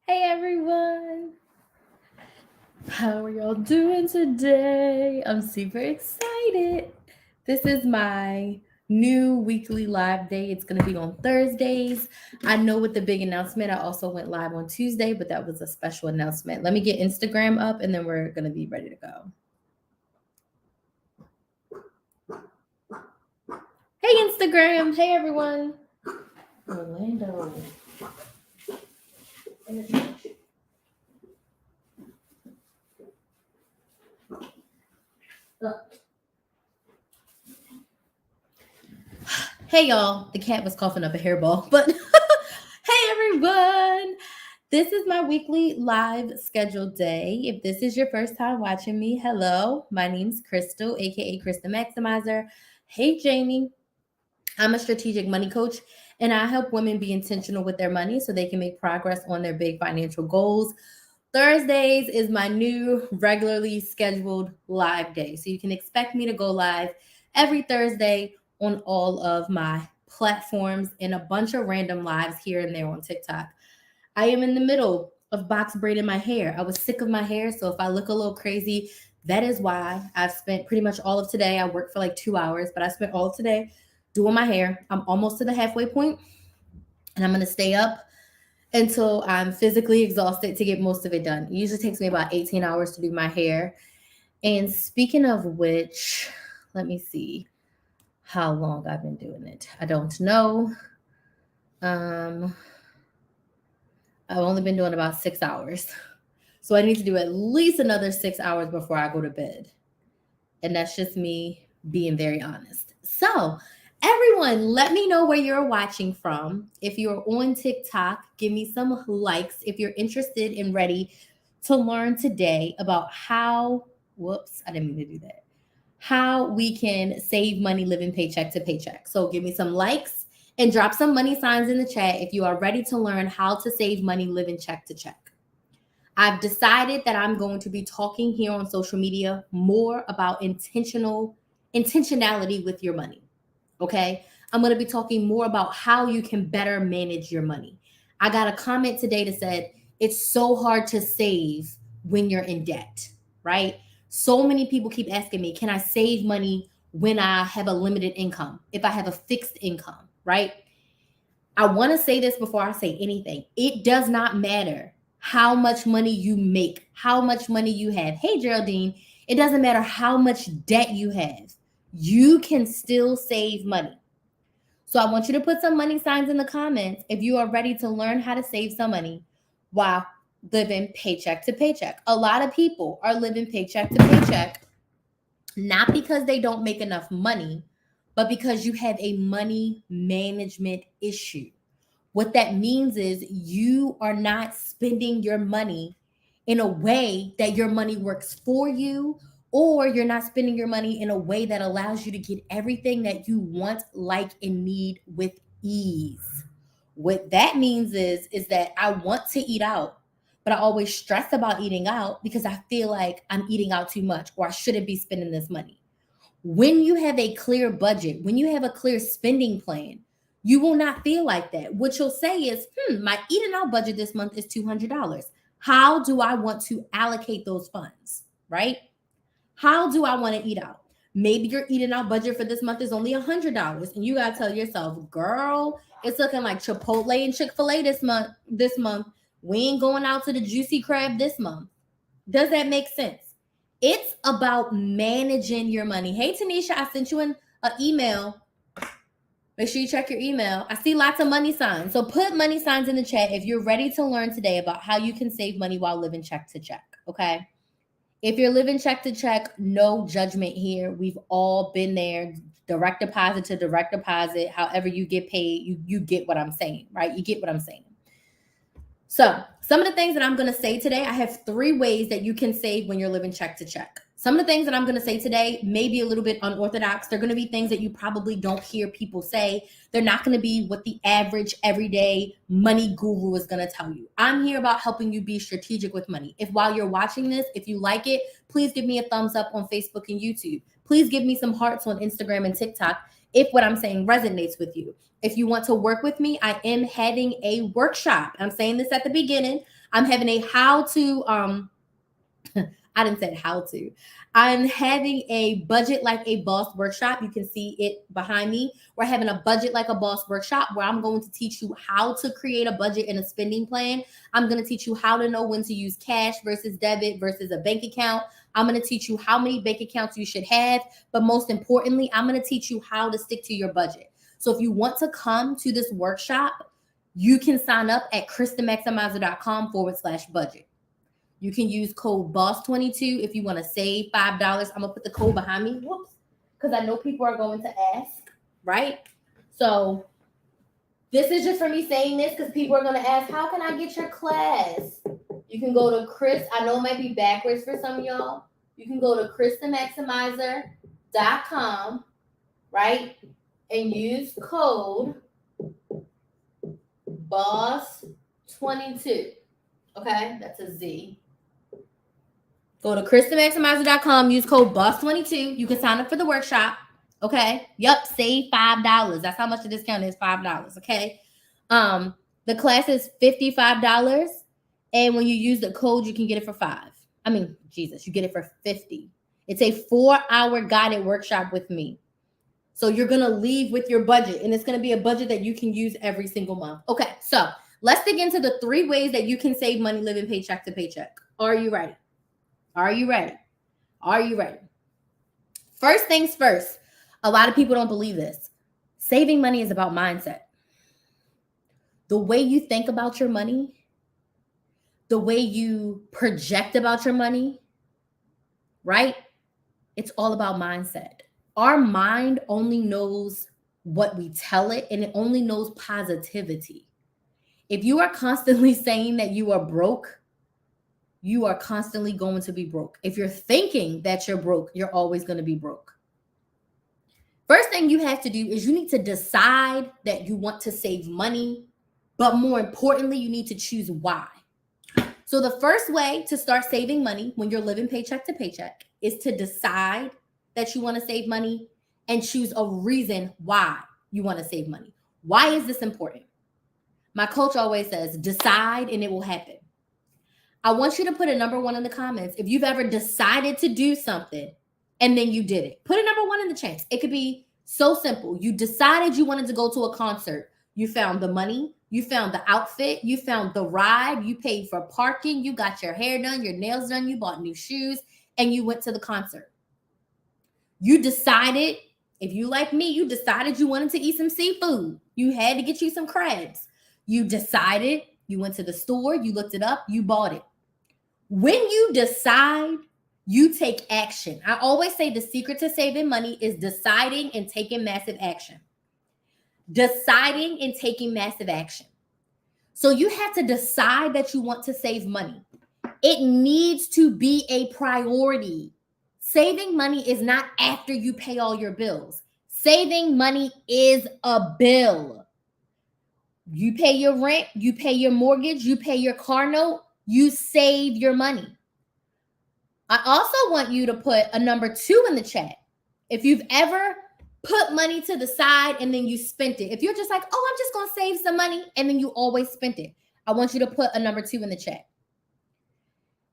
Hey everyone, how are y'all doing today? I'm super excited. This is my new weekly live day. It's going to be on Thursdays. I know with the big announcement, I also went live on Tuesday, but that was a special announcement. Let me get Instagram up and then we're going to be ready to go. Hey Instagram, hey everyone. Orlando. Hey y'all, the cat was coughing up a hairball, but hey everyone. This is my weekly live scheduled day. If this is your first time watching me, hello. My name's Crystal, aka Krys the Maximizer. Hey Jamie. I'm a strategic money coach and I help women be intentional with their money so they can make progress on their big financial goals. Thursdays is my new regularly scheduled live day. So you can expect me to go live every Thursday on all of my platforms and a bunch of random lives here and there on TikTok. I am in the middle of box braiding my hair. I was sick of my hair, so if I look a little crazy, that is why I've spent pretty much all of today. I worked for like 2 hours, but I spent all of today doing my hair. I'm almost to the halfway point, and I'm gonna stay up until I'm physically exhausted to get most of it done. It usually takes me about 18 hours to do my hair. And speaking of which, let me see how long I've been doing it. I don't know. Um, I've only been doing about 6 hours. So I need to do at least another 6 hours before I go to bed. And that's just me being very honest. So, everyone, let me know where you're watching from. If you're on TikTok, give me some likes if you're interested and ready to learn today about whoops, I didn't mean to do that. How we can save money living paycheck to paycheck. So, give me some likes and drop some money signs in the chat if you are ready to learn how to save money living check to check. I've decided that I'm going to be talking here on social media more about intentionality with your money. Okay? I'm going to be talking more about how you can better manage your money. I got a comment today that said it's so hard to save when you're in debt, right? So many people keep asking me, can I save money when I have a limited income, if I have a fixed income, right? I want to say this before I say anything. It does not matter how much money you make, how much money you have. Hey, Geraldine, it doesn't matter how much debt you have. You can still save money. So I want you to put some money signs in the comments if you are ready to learn how to save some money while living paycheck to paycheck. A lot of people are living paycheck to paycheck, not because they don't make enough money, but because you have a money management issue. What that means is you are not spending your money in a way that your money works for you, or you're not spending your money in a way that allows you to get everything that you want, like, and need with ease. What that means is that I want to eat out, but I always stress about eating out because I feel like I'm eating out too much or I shouldn't be spending this money. When you have a clear budget, when you have a clear spending plan, you will not feel like that. What you'll say is, my eating out budget this month is $200. How do I want to allocate those funds, right? How do I want to eat out? Maybe your eating out budget for this month is only $100, and you gotta tell yourself, "Girl, it's looking like Chipotle and Chick-fil-A this month. This month, we ain't going out to the Juicy Crab this month." Does that make sense? It's about managing your money. Hey, Tanisha, I sent you an email. Make sure you check your email. I see lots of money signs. So put money signs in the chat if you're ready to learn today about how you can save money while living check to check. Okay. If you're living check to check, no judgment here. We've all been there. Direct deposit to direct deposit. However you get paid, you get what I'm saying, right? You get what I'm saying. So, some of the things that I'm going to say today, I have 3 ways that you can save when you're living check to check. Some of the things that I'm going to say today may be a little bit unorthodox. They're going to be things that you probably don't hear people say. They're not going to be what the average everyday money guru is going to tell you. I'm here about helping you be strategic with money. If while you're watching this, if you like it, please give me a thumbs up on Facebook and YouTube. Please give me some hearts on Instagram and TikTok if what I'm saying resonates with you. If you want to work with me, I am having a workshop. I'm saying this at the beginning. I'm having a how to, I didn't say how to. I'm having a budget like a boss workshop. You can see it behind me. We're having a budget like a boss workshop where I'm going to teach you how to create a budget and a spending plan. I'm going to teach you how to know when to use cash versus debit versus a bank account. I'm going to teach you how many bank accounts you should have. But most importantly, I'm going to teach you how to stick to your budget. So if you want to come to this workshop, you can sign up at krysthemaximizer.com/budget. You can use code BOSS22 if you want to save $5. I'm going to put the code behind me. Whoops. Because I know people are going to ask, right? So this is just for me saying this because people are going to ask, how can I get your class? You can go to Krys. I know it might be backwards for some of y'all. You can go to krysthemaximizer.com, right? And use code BOSS22. Okay? That's a Z. Go to krysthemaximizer.com, use code BOSS22. You can sign up for the workshop. Okay. Yep. Save $5. That's how much the discount is, $5. Okay. The class is $55. And when you use the code, you can get it for $5. I mean, Jesus, you get it for $50. It's a 4-hour guided workshop with me. So you're going to leave with your budget, and it's going to be a budget that you can use every single month. Okay. So let's dig into the 3 ways that you can save money living paycheck to paycheck. Are you ready? Are you ready? Are you ready? First things first, a lot of people don't believe this. Saving money is about mindset. The way you think about your money, the way you project about your money, right? It's all about mindset. Our mind only knows what we tell it, and it only knows positivity. If you are constantly saying that you are broke, you are constantly going to be broke. If you're thinking that you're broke, you're always going to be broke. First thing you have to do is you need to decide that you want to save money, but more importantly, you need to choose why. So the first way to start saving money when you're living paycheck to paycheck is to decide that you want to save money and choose a reason why you want to save money. Why is this important? My coach always says, decide and it will happen. I want you to put a number 1 in the comments if you've ever decided to do something and then you did it. Put a number 1 in the chats. It could be so simple. You decided you wanted to go to a concert. You found the money. You found the outfit. You found the ride. You paid for parking. You got your hair done, your nails done. You bought new shoes and you went to the concert. You decided, if you like me, you decided you wanted to eat some seafood. You had to get you some crabs. You decided, you went to the store, you looked it up, you bought it. When you decide, you take action. I always say the secret to saving money is deciding and taking massive action. Deciding and taking massive action. So you have to decide that you want to save money. It needs to be a priority. Saving money is not after you pay all your bills. Saving money is a bill. You pay your rent, you pay your mortgage, you pay your car note, you save your money. I also want you to put a number 2 in the chat. If you've ever put money to the side and then you spent it. If you're just like, oh, I'm just going to save some money and then you always spent it. I want you to put a number 2 in the chat.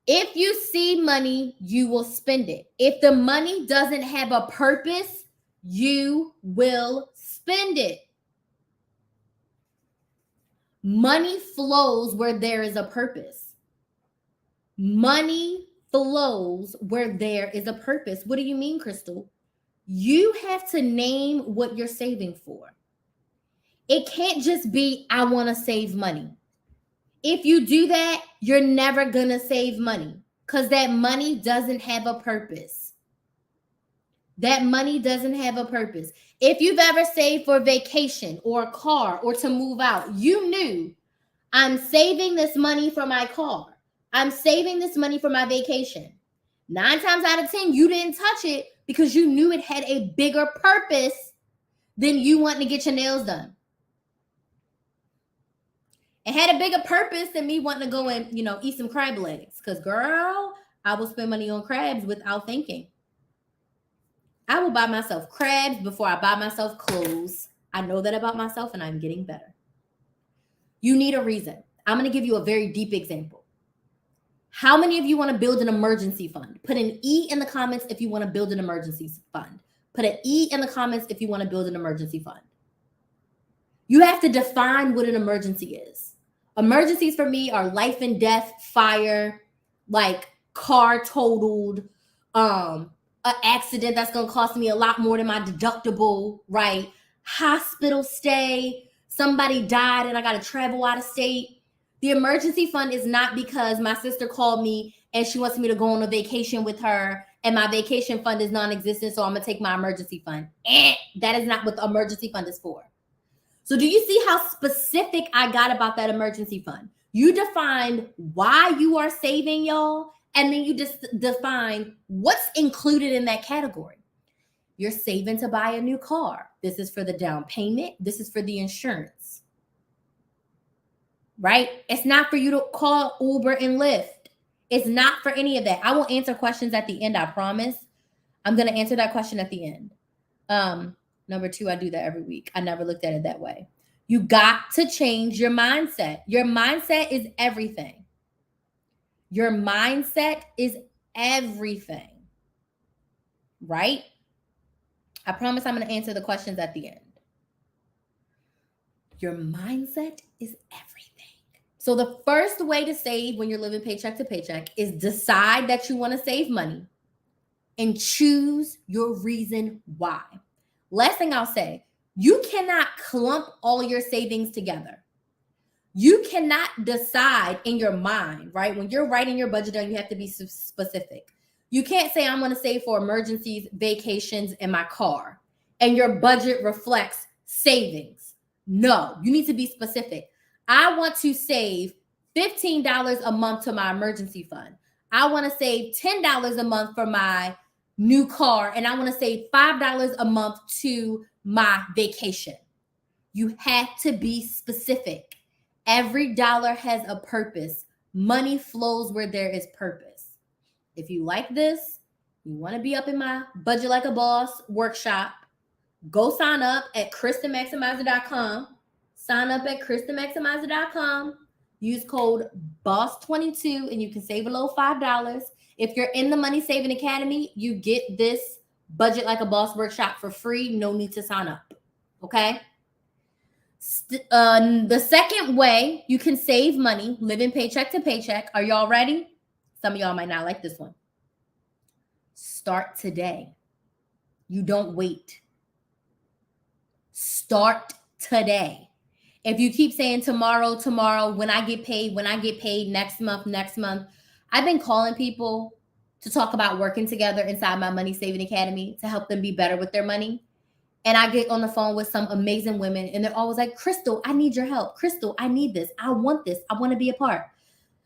If you see money, you will spend it. If the money doesn't have a purpose, you will spend it. Money flows where there is a purpose. Money flows where there is a purpose. What do you mean, Crystal? You have to name what you're saving for. It can't just be, I want to save money. If you do that, you're never going to save money because that money doesn't have a purpose. That money doesn't have a purpose. If you've ever saved for vacation or a car or to move out, you knew I'm saving this money for my car. I'm saving this money for my vacation. 9 times out of 10, you didn't touch it because you knew it had a bigger purpose than you wanting to get your nails done. It had a bigger purpose than me wanting to go and, eat some crab legs. Because, girl, I will spend money on crabs without thinking. I will buy myself crabs before I buy myself clothes. I know that about myself and I'm getting better. You need a reason. I'm going to give you a very deep example. How many of you want to build an emergency fund? Put an E in the comments if you want to build an emergency fund. Put an E in the comments if you want to build an emergency fund. You have to define what an emergency is. Emergencies for me are life and death, fire, like car totaled, an accident that's going to cost me a lot more than my deductible, right? Hospital stay, somebody died and I got to travel out of state. The emergency fund is not because my sister called me and she wants me to go on a vacation with her and my vacation fund is non-existent, so I'm going to take my emergency fund. That is not what the emergency fund is for. So do you see how specific I got about that emergency fund? You defined why you are saving, y'all, and then you just define what's included in that category. You're saving to buy a new car. This is for the down payment. This is for the insurance. Right? It's not for you to call Uber and Lyft. It's not for any of that. I will answer questions at the end, I promise. I'm going to answer that question at the end. Number 2, I do that every week. I never looked at it that way. You got to change your mindset. Your mindset is everything. Your mindset is everything. Right? I promise I'm going to answer the questions at the end. Your mindset is everything. So the first way to save when you're living paycheck to paycheck is decide that you want to save money and choose your reason why. Last thing I'll say, you cannot clump all your savings together. You cannot decide in your mind, right? When you're writing your budget down, you have to be specific. You can't say, I'm going to save for emergencies, vacations, and my car. And your budget reflects savings. No, you need to be specific. I want to save $15 a month to my emergency fund. I want to save $10 a month for my new car, and I want to save $5 a month to my vacation. You have to be specific. Every dollar has a purpose. Money flows where there is purpose. If you like this, you want to be up in my Budget Like a Boss workshop, go sign up at KrysTheMaximizer.com. Sign up at KrysTheMaximizer.com. Use code BOSS22 and you can save a little $5. If you're in the Money Saving Academy, you get this Budget Like a Boss workshop for free. No need to sign up. Okay? The second way you can save money, living paycheck to paycheck. Are y'all ready? Some of y'all might not like this one. Start today. You don't wait. Start today. If you keep saying tomorrow, when I get paid, next month, I've been calling people to talk about working together inside my Money Saving Academy to help them be better with their money. And I get on the phone with some amazing women and they're always like, Crystal, I need your help. Crystal, I need this. I want this. I want to be a part.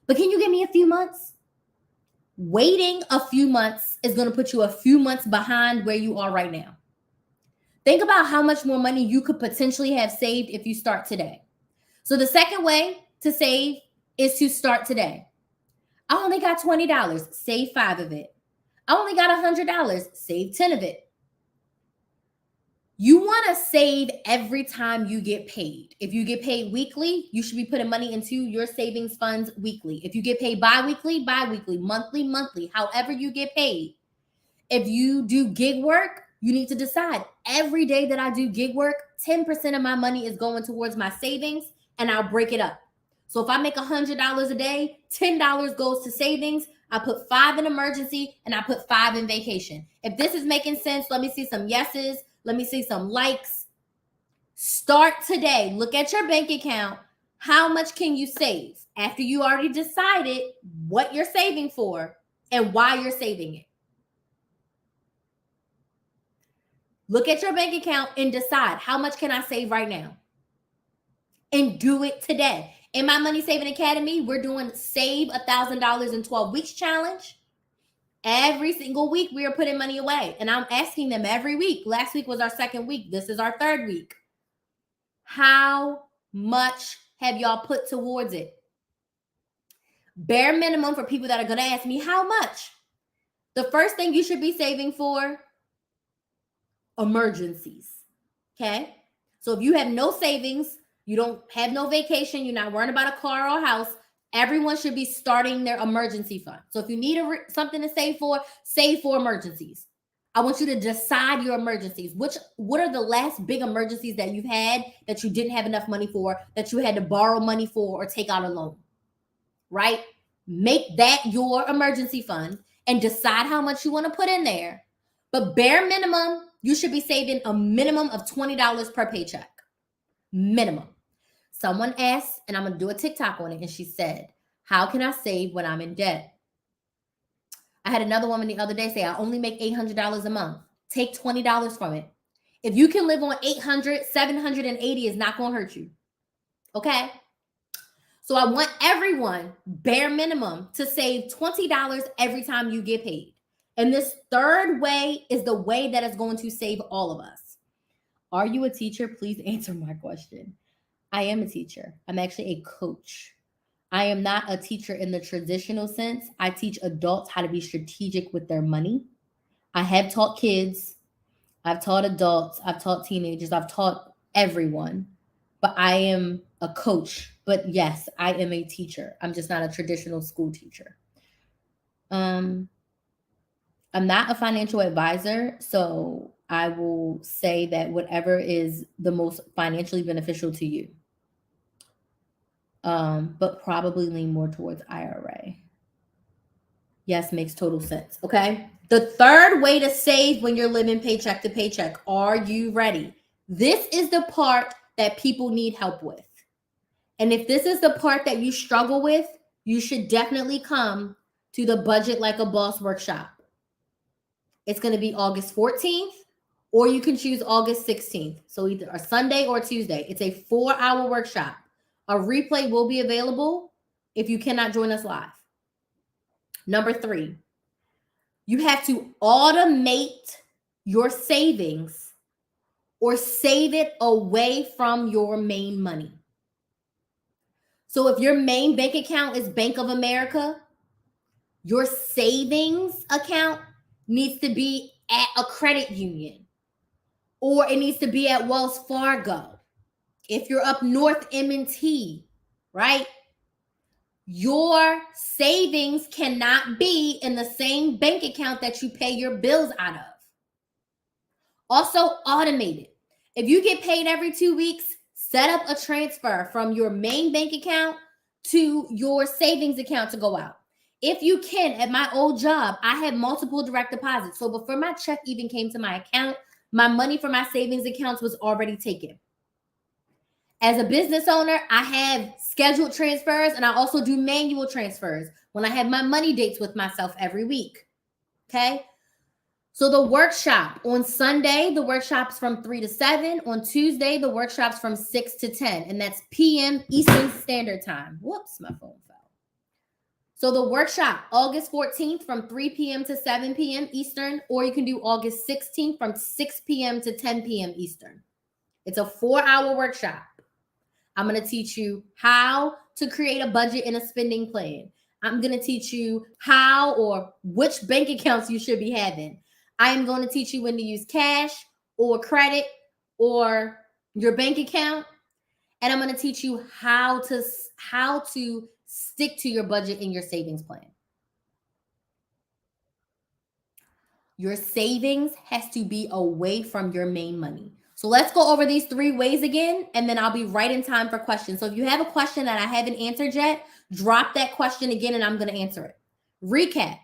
But can you give me a few months? Waiting a few months is going to put you a few months behind where you are right now. Think about how much more money you could potentially have saved if you start today. So the second way to save is to start today. I only got $20, save $5 of it. I only got $100, save $10 of it. You want to save every time you get paid. If you get paid weekly, you should be putting money into your savings funds weekly. If you get paid bi-weekly, monthly, however you get paid. If you do gig work, you need to decide every day that I do gig work, 10% of my money is going towards my savings and I'll break it up. So if I make $100 a day, $10 goes to savings. I put $5 in emergency and I put $5 in vacation. If this is making sense, let me see some yeses. Let me see some likes. Start today. Look at your bank account. How much can you save after you already decided what you're saving for and why you're saving it? Look at your bank account and decide how much can I save right now? And do it today. In my Money Saving Academy, we're doing Save $1,000 in 12 Weeks challenge. Every single week, we are putting money away. And I'm asking them every week. Last week was our second week. This is our third week. How much have y'all put towards it? Bare minimum for people that are going to ask me, how much? The first thing you should be saving for, emergencies. Okay? So if you have no savings, you don't have no vacation, you're not worrying about a car or a house, Everyone should be starting their emergency fund. So if you need something to save for emergencies. I want you to decide your emergencies. What are the last big emergencies that you've had that you didn't have enough money for, that you had to borrow money for or take out a loan, right? Make that your emergency fund and decide how much you want to put in there. But bare minimum, you should be saving a minimum of $20 per paycheck. Minimum. Someone asked, and I'm going to do a TikTok on it, and she said, how can I save when I'm in debt? I had another woman the other day say, I only make $800 a month. Take $20 from it. If you can live on $800, $780 is not going to hurt you. Okay? So I want everyone, bare minimum, to save $20 every time you get paid. And this third way is the way that is going to save all of us. Are you a teacher? Please answer my question. I am a teacher. I'm actually a coach. I am not a teacher in the traditional sense. I teach adults how to be strategic with their money. I have taught kids. I've taught adults. I've taught teenagers. I've taught everyone. But I am a coach. But yes, I am a teacher. I'm just not a traditional school teacher. I'm not a financial advisor, so I will say that whatever is the most financially beneficial to you. But probably lean more towards IRA. Yes, makes total sense. Okay. The third way to save when you're living paycheck to paycheck. Are you ready? This is the part that people need help with. And if this is the part that you struggle with, you should definitely come to the Budget Like a Boss workshop. It's going to be August 14th, or you can choose August 16th. So either a Sunday or Tuesday. It's a 4-hour workshop. A replay will be available if you cannot join us live. Number 3, you have to automate your savings or save it away from your main money. So if your main bank account is Bank of America, your savings account needs to be at a credit union, or it needs to be at Wells Fargo. If you're up north, M&T, right? Your savings cannot be in the same bank account that you pay your bills out of. Also, automate it. If you get paid every 2 weeks, set up a transfer from your main bank account to your savings account to go out. If you can, at my old job, I had multiple direct deposits. So before my check even came to my account, my money from my savings accounts was already taken. As a business owner, I have scheduled transfers, and I also do manual transfers when I have my money dates with myself every week. Okay? So the workshop on Sunday, the workshop's from 3 to 7. On Tuesday, the workshop's from 6 to 10, and that's p.m. Eastern Standard Time. Whoops, my phone fell. So the workshop, August 14th from 3 p.m. to 7 p.m. Eastern, or you can do August 16th from 6 p.m. to 10 p.m. Eastern. It's a 4-hour workshop. I'm going to teach you how to create a budget and a spending plan. I'm going to teach you how or which bank accounts you should be having. I am going to teach you when to use cash or credit or your bank account. And I'm going to teach you how to stick to your budget and your savings plan. Your savings has to be away from your main money. So let's go over these 3 ways again, and then I'll be right in time for questions. So if you have a question that I haven't answered yet, drop that question again and I'm going to answer it. Recap.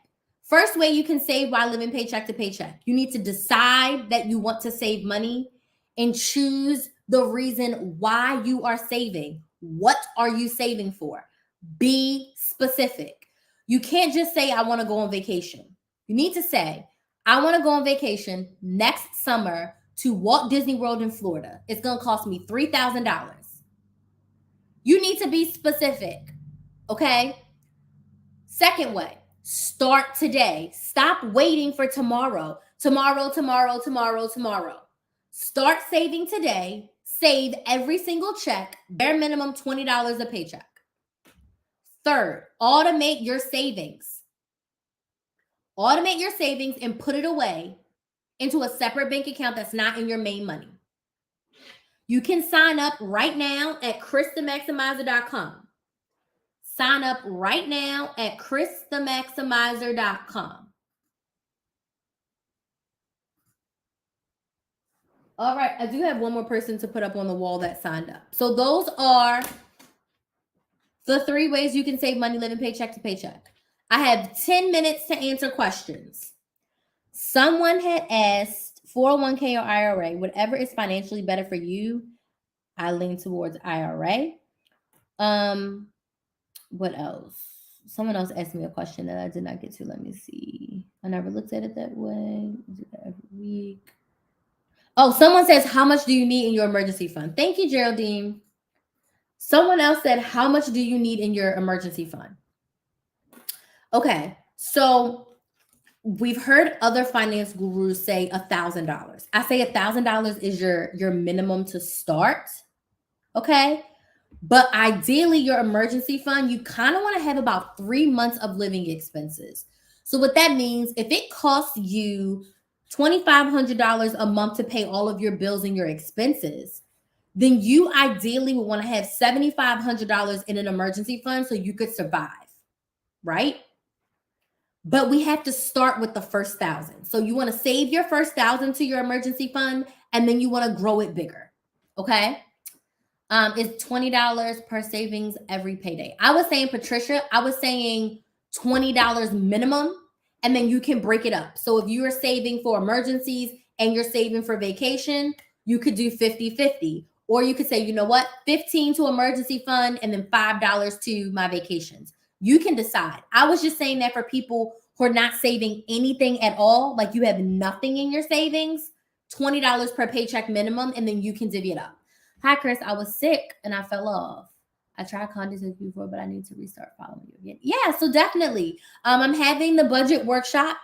First way you can save while living paycheck to paycheck. You need to decide that you want to save money and choose the reason why you are saving. What are you saving for? Be specific. You can't just say, I want to go on vacation. You need to say, I want to go on vacation next summer to Walt Disney World in Florida. It's going to cost me $3,000. You need to be specific, okay? Second way, start today. Stop waiting for tomorrow. Tomorrow. Start saving today. Save every single check, bare minimum $20 a paycheck. Third, automate your savings. Automate your savings and put it away into a separate bank account that's not in your main money. You can sign up right now at krysthemaximizer.com. Sign up right now at krysthemaximizer.com. All right, I do have one more person to put up on the wall that signed up. So those are the 3 ways you can save money living paycheck to paycheck. I have 10 minutes to answer questions. Someone had asked 401k or IRA, whatever is financially better for you. I lean towards IRA. What else? Someone else asked me a question that I did not get to. Let me see. I never looked at it that way. I do that every week. Oh, someone says, how much do you need in your emergency fund? Thank you, Geraldine. Someone else said, how much do you need in your emergency fund? Okay, so we've heard other finance gurus say $1,000. I say $1,000 is your minimum to start. Okay. But ideally, your emergency fund, you kind of want to have about 3 months of living expenses. So what that means, if it costs you $2,500 a month to pay all of your bills and your expenses, then you ideally would want to have $7,500 in an emergency fund so you could survive, right? But we have to start with the first 1,000. So you want to save your first 1,000 to your emergency fund, and then you want to grow it bigger. Okay. It's $20 per savings every payday. I was saying, Patricia, I was saying $20 minimum, and then you can break it up. So if you are saving for emergencies and you're saving for vacation, you could do 50-50. Or you could say, you know what, 15 to emergency fund and then $5 to my vacations. You can decide. I was just saying that for people who are not saving anything at all, like you have nothing in your savings, $20 per paycheck minimum, and then you can divvy it up. Hi, Krys. I was sick and I fell off. I tried contacting you before, but I need to restart following you again. Yeah, so definitely. I'm having the budget workshop.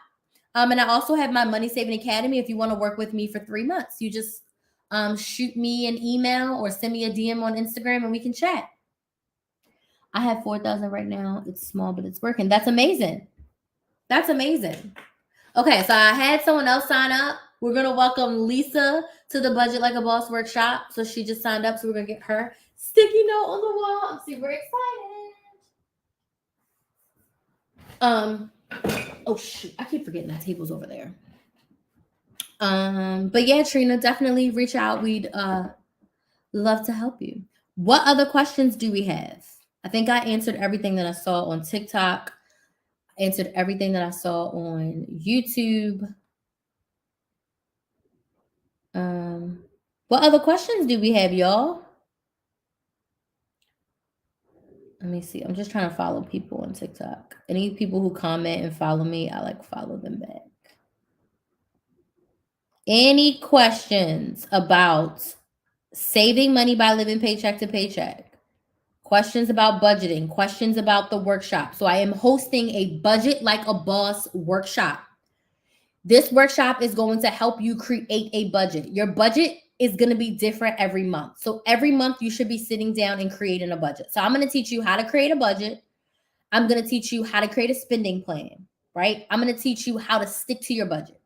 And I also have my Money Saving Academy. If you want to work with me for 3 months, you just shoot me an email or send me a DM on Instagram and we can chat. I have 4,000 right now. It's small, but it's working. That's amazing. That's amazing. Okay, so I had someone else sign up. We're going to welcome Lisa to the Budget Like a Boss workshop. So she just signed up. So we're going to get her sticky note on the wall. I'm super excited. Oh shoot, I keep forgetting that table's over there. But yeah, Trina, definitely reach out. We'd love to help you. What other questions do we have? I think I answered everything that I saw on TikTok. I answered everything that I saw on YouTube. What other questions do we have, y'all? Let me see. I'm just trying to follow people on TikTok. Any people who comment and follow me, I like follow them back. Any questions about saving money by living paycheck to paycheck? Questions about budgeting? Questions about the workshop? So I am hosting a Budget Like a Boss workshop. This workshop is going to help you create a budget. Your budget is going to be different every month. So every month you should be sitting down and creating a budget. So I'm going to teach you how to create a budget. I'm going to teach you how to create a spending plan, right? I'm going to teach you how to stick to your budget.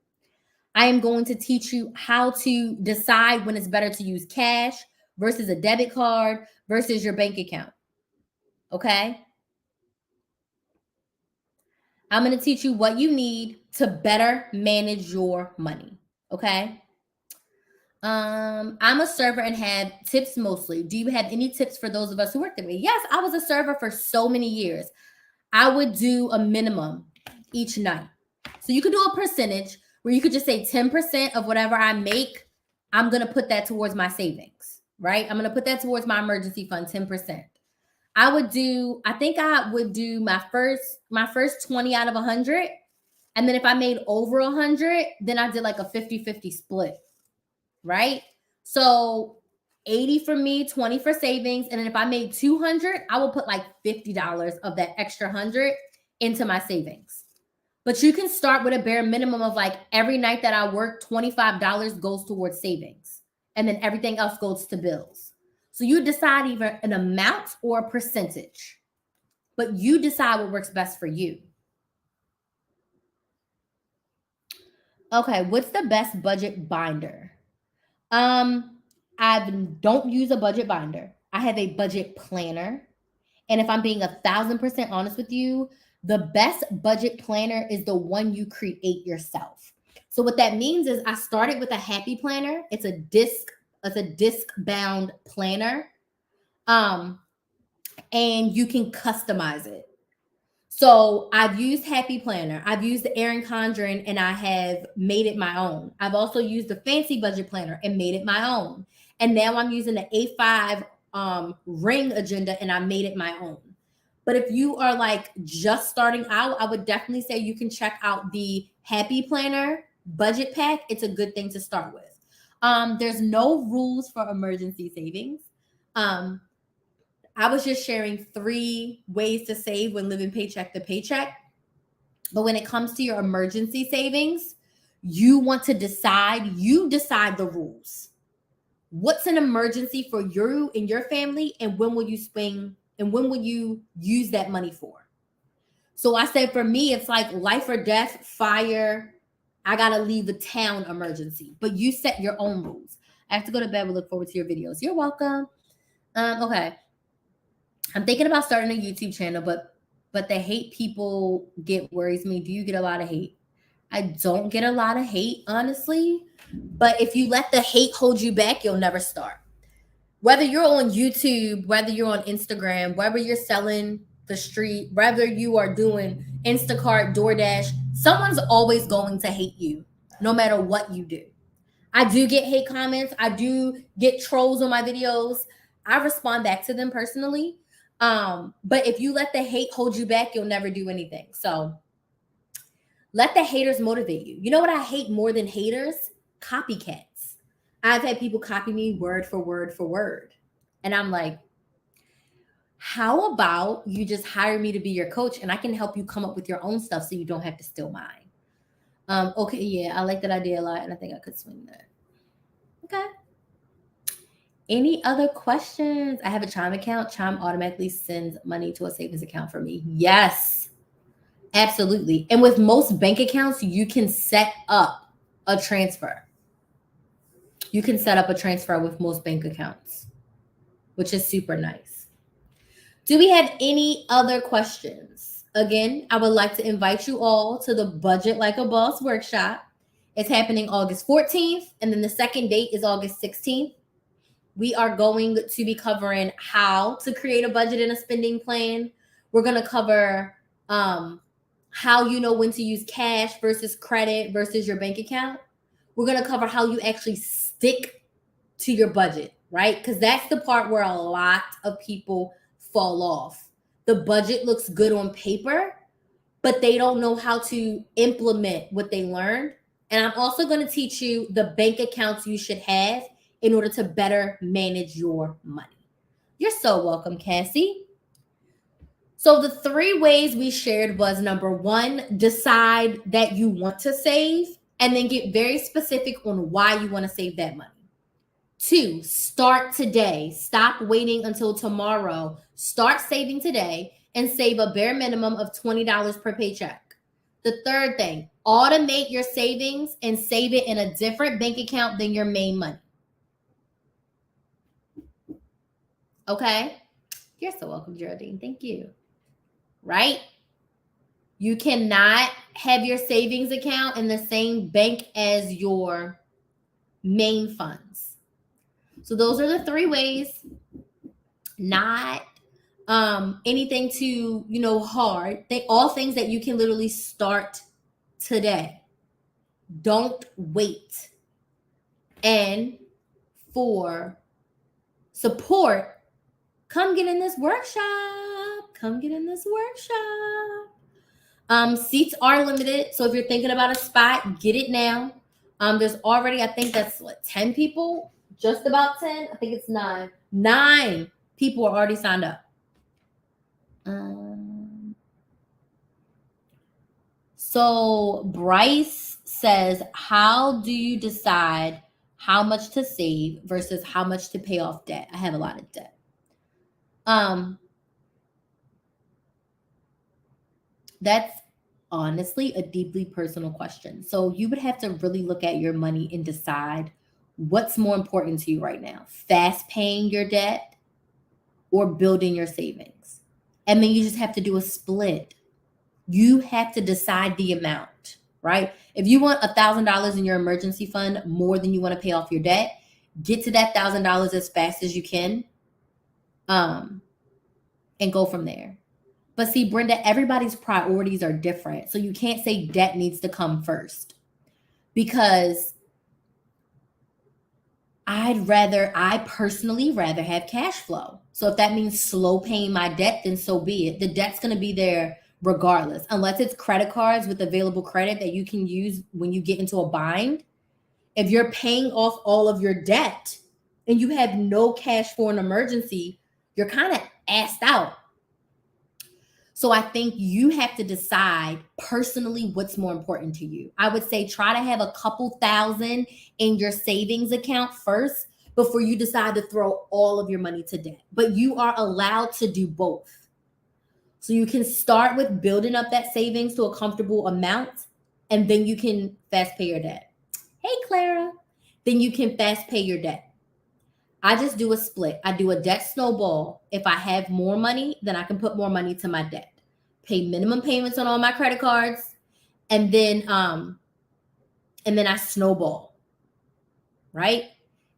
I am going to teach you how to decide when it's better to use cash versus a debit card versus your bank account. Okay? I'm going to teach you what you need to better manage your money. Okay? I'm a server and have tips mostly. Do you have any tips for those of us who work with me? Yes, I was a server for so many years. I would do a minimum each night. So you could do a percentage where you could just say 10% of whatever I make, I'm going to put that towards my savings, right? I'm going to put that towards my emergency fund, 10%. I think I would do my first 20 out of 100. And then if I made over 100, then I did like a 50-50 split, right? So 80 for me, 20 for savings. And then if I made 200, I will put like $50 of that extra 100 into my savings. But you can start with a bare minimum of like every night that I work, $25 goes towards savings. And then everything else goes to bills. So you decide either an amount or a percentage. But you decide what works best for you. Okay, what's the best budget binder? I don't use a budget binder. I have a budget planner And if I'm being 1,000% honest with you, the best budget planner is the one you create yourself. So what that means is I started with a happy planner. It's a disc bound planner. And you can customize it. So I've used Happy Planner, I've used the Erin Condren, and I have made it my own. I've also used the Fancy Budget Planner and made it my own. And now I'm using the A5 Ring Agenda, and I made it my own. But if you are like just starting out, I would definitely say you can check out the Happy Planner Budget Pack. It's a good thing to start with. There's no rules for emergency savings. I was just sharing 3 ways to save when living paycheck to paycheck. But when it comes to your emergency savings, you decide the rules. What's an emergency for you and your family, and when will you use that money for? So I said for me, it's like life or death, fire, I gotta leave the town emergency. But you set your own rules. I have to go to bed. We look forward to your videos. You're welcome. Okay. I'm thinking about starting a YouTube channel, but the hate people get worries me. Do you get a lot of hate? I don't get a lot of hate, honestly. But if you let the hate hold you back, you'll never start. Whether you're on YouTube, whether you're on Instagram, whether you're selling the street, whether you are doing Instacart, DoorDash, someone's always going to hate you, no matter what you do. I do get hate comments. I do get trolls on my videos. I respond back to them personally. But if you let the hate hold you back, you'll never do anything. So let the haters motivate you. You know what I hate more than haters? Copycats. I've had people copy me word for word for word. And I'm like, how about you just hire me to be your coach and I can help you come up with your own stuff so you don't have to steal mine. Okay, yeah, I like that idea a lot and I think I could swing that. Okay. Any other questions? I have a Chime account. Chime automatically sends money to a savings account for me. Yes, absolutely. And with most bank accounts, you can set up a transfer. You can set up a transfer with most bank accounts, which is super nice. Do we have any other questions? Again, I would like to invite you all to the Budget Like a Boss workshop. It's happening August 14th, and then the second date is August 16th. We are going to be covering how to create a budget and a spending plan. We're going to cover how you know when to use cash versus credit versus your bank account. We're going to cover how you actually stick to your budget, right? Because that's the part where a lot of people fall off. The budget looks good on paper, but they don't know how to implement what they learned. And I'm also going to teach you the bank accounts you should have in order to better manage your money. You're so welcome, Cassie. So the 3 ways we shared was number 1, decide that you want to save and then get very specific on why you want to save that money. 2, start today. Stop waiting until tomorrow. Start saving today and save a bare minimum of $20 per paycheck. The 3rd thing, automate your savings and save it in a different bank account than your main money. Okay? You're so welcome, Geraldine. Thank you. Right? You cannot have your savings account in the same bank as your main funds. So those are the 3 ways. Not anything too, hard. All things that you can literally start today. Don't wait. And for support, come get in this workshop. Seats are limited. So if you're thinking about a spot, get it now. There's already, I think that's 10 people, just about 10. I think it's 9. 9 people are already signed up. So Bryce says, how do you decide how much to save versus how much to pay off debt? I have a lot of debt. That's honestly a deeply personal question. So you would have to really look at your money and decide what's more important to you right now, fast paying your debt or building your savings. And then you just have to do a split. You have to decide the amount, right? If you want $1,000 in your emergency fund more than you want to pay off your debt, get to that $1,000 as fast as you can, and go from there. But see, Brenda, everybody's priorities are different. So you can't say debt needs to come first, because I personally rather have cash flow. So if that means slow paying my debt, then so be it. The debt's going to be there regardless, unless it's credit cards with available credit that you can use when you get into a bind. If you're paying off all of your debt and you have no cash for an emergency, you're kind of assed out. So I think you have to decide personally what's more important to you. I would say try to have a couple thousand in your savings account first before you decide to throw all of your money to debt. But you are allowed to do both. So you can start with building up that savings to a comfortable amount, and then you can fast pay your debt. Hey, Clara. Then you can fast pay your debt. I just do a split. I do a debt snowball. If I have more money, then I can put more money to my debt. Pay minimum payments on all my credit cards, and then I snowball. Right?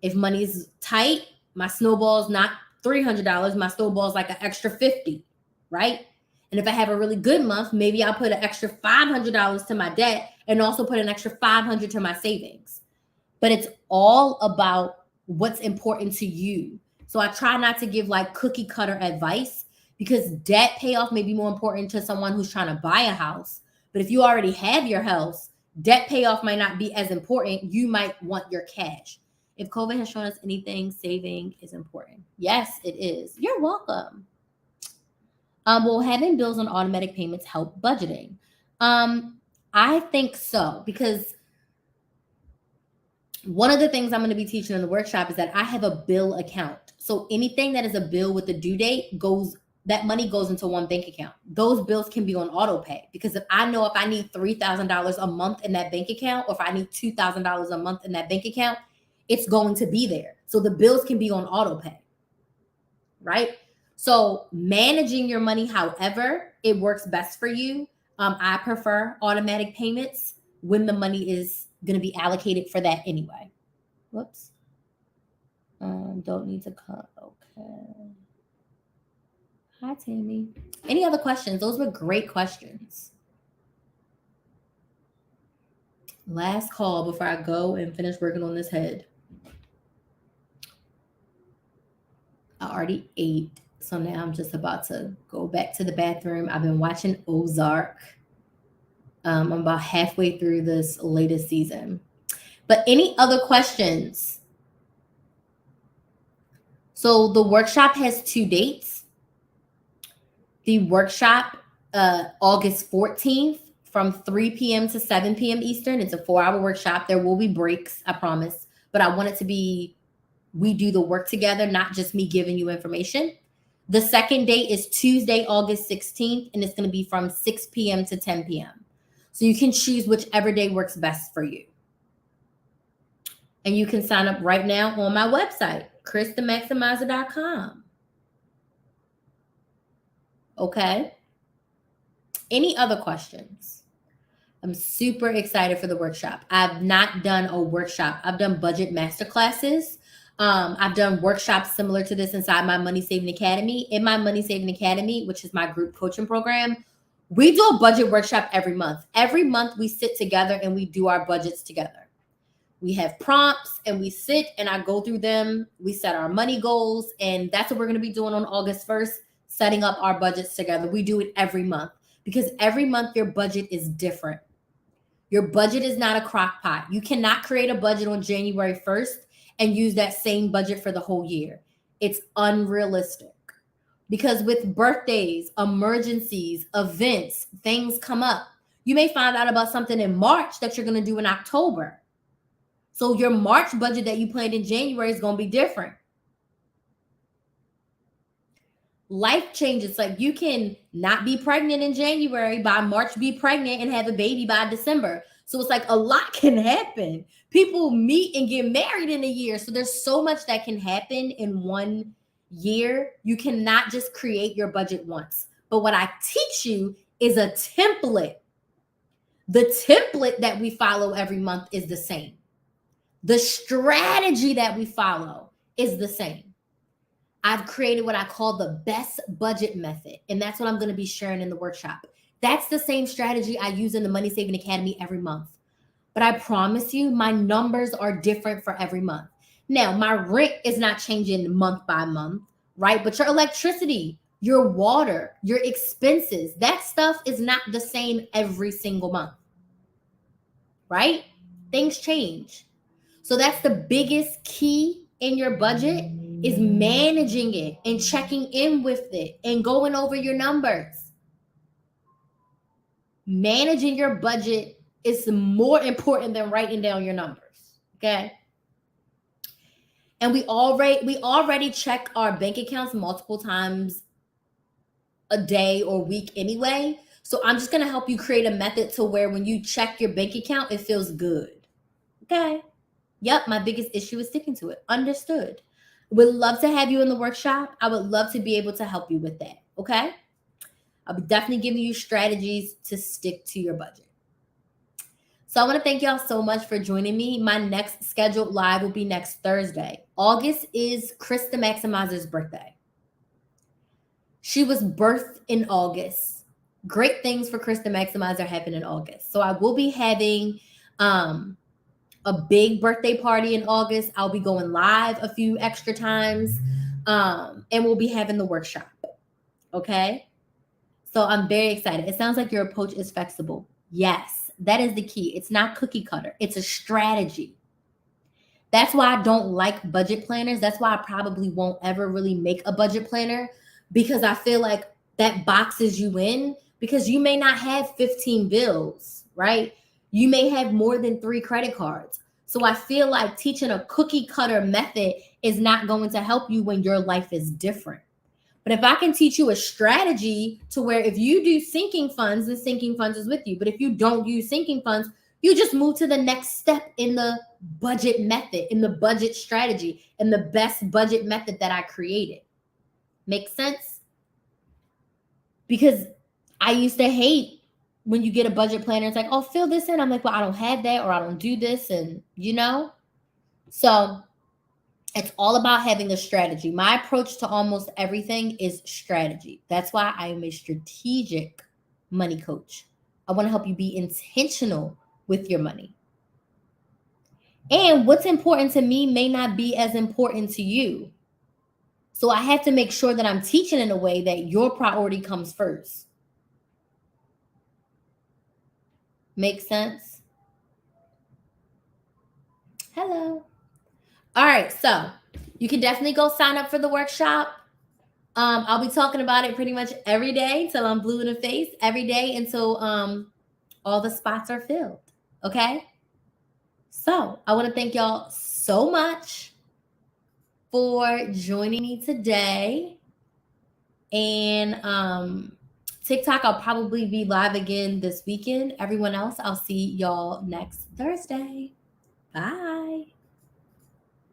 If money's tight, my snowball's not $300. My snowball's like an extra $50. Right? And if I have a really good month, maybe I'll put an extra $500 to my debt and also put an extra $500 to my savings. But it's all about what's important to you. So I try not to give like cookie cutter advice, because debt payoff may be more important to someone who's trying to buy a house. But if you already have your house, debt payoff might not be as important. You might want your cash. If COVID has shown us anything, saving is important. Yes, it is. You're welcome. Will having bills on automatic payments help budgeting? I think so, because one of the things I'm going to be teaching in the workshop is that I have a bill account. So anything that is a bill with a due date that money goes into one bank account. Those bills can be on auto pay, because if I know if I need $3,000 a month in that bank account, or if I need $2,000 a month in that bank account, it's going to be there. So the bills can be on auto pay, right? So managing your money however it works best for you. I prefer automatic payments when the money is going to be allocated for that anyway. Whoops. Don't need to cut. Okay. Hi, Tammy. Any other questions? Those were great questions. Last call before I go and finish working on this head. I already ate. So now I'm just about to go back to the bathroom. I've been watching Ozark. I'm about halfway through this latest season. But any other questions? So the workshop has 2 dates. The workshop, August 14th from 3 p.m. to 7 p.m. Eastern. It's a 4-hour workshop. There will be breaks, I promise. But I want it to be, we do the work together, not just me giving you information. The second date is Tuesday, August 16th, and it's going to be from 6 p.m. to 10 p.m. So you can choose whichever day works best for you. And you can sign up right now on my website, KrysTheMaximizer.com. Okay? Any other questions? I'm super excited for the workshop. I've not done a workshop. I've done budget masterclasses. I've done workshops similar to this inside my Money Saving Academy. In my Money Saving Academy, which is my group coaching program, we do a budget workshop every month. Every month we sit together and we do our budgets together. We have prompts and we sit and I go through them. We set our money goals, and that's what we're going to be doing on August 1st, setting up our budgets together. We do it every month because every month your budget is different. Your budget is not a crock pot. You cannot create a budget on January 1st and use that same budget for the whole year. It's unrealistic because with birthdays, emergencies, events, things come up. You may find out about something in March that you're going to do in October. So your March budget that you planned in January is going to be different. Life changes. Like you can not be pregnant in January, by March be pregnant and have a baby by December. So it's like a lot can happen. People meet and get married in a year. So there's so much that can happen in one year. You cannot just create your budget once. But what I teach you is a template. The template that we follow every month is the same. The strategy that we follow is the same. I've created what I call the best budget method, and that's what I'm going to be sharing in the workshop. That's the same strategy I use in the Money Saving Academy every month. But I promise you, my numbers are different for every month. Now, my rent is not changing month by month, right? But your electricity, your water, your expenses, that stuff is not the same every single month, right? Things change. So that's the biggest key in your budget is managing it and checking in with it and going over your numbers. Managing your budget is more important than writing down your numbers, okay? And we already check our bank accounts multiple times a day or week anyway. So I'm just going to help you create a method to where when you check your bank account, it feels good. Okay? Yep, my biggest issue is sticking to it. Understood. Would love to have you in the workshop. I would love to be able to help you with that. Okay? I'll be definitely giving you strategies to stick to your budget. So I want to thank y'all so much for joining me. My next scheduled live will be next Thursday. August is Krys the Maximizer's birthday. She was birthed in August. Great things for Krys the Maximizer happen in August. So I will be having a big birthday party in August. I'll be going live a few extra times. And we'll be having the workshop. Okay? So I'm very excited. It sounds like your approach is flexible. Yes, that is the key. It's not cookie cutter. It's a strategy. That's why I don't like budget planners. That's why I probably won't ever really make a budget planner, because I feel like that boxes you in, because you may not have 15 bills, right? You may have more than 3 credit cards. So I feel like teaching a cookie cutter method is not going to help you when your life is different. But if I can teach you a strategy to where if you do sinking funds, the sinking funds is with you. But if you don't use sinking funds, you just move to the next step in the budget method, in the budget strategy, in the best budget method that I created. Make sense? Because I used to hate when you get a budget planner. It's like, oh, fill this in. I'm like, well, I don't have that, or I don't do this. And so it's all about having a strategy. My approach to almost everything is strategy. That's why I am a strategic money coach. I want to help you be intentional with your money. And what's important to me may not be as important to you. So I have to make sure that I'm teaching in a way that your priority comes first. Make sense? Hello. All right, so you can definitely go sign up for the workshop. I'll be talking about it pretty much every day till I'm blue in the face, every day until all the spots are filled. Okay? So I want to thank y'all so much for joining me today. And TikTok, I'll probably be live again this weekend. Everyone else, I'll see y'all next Thursday. Bye.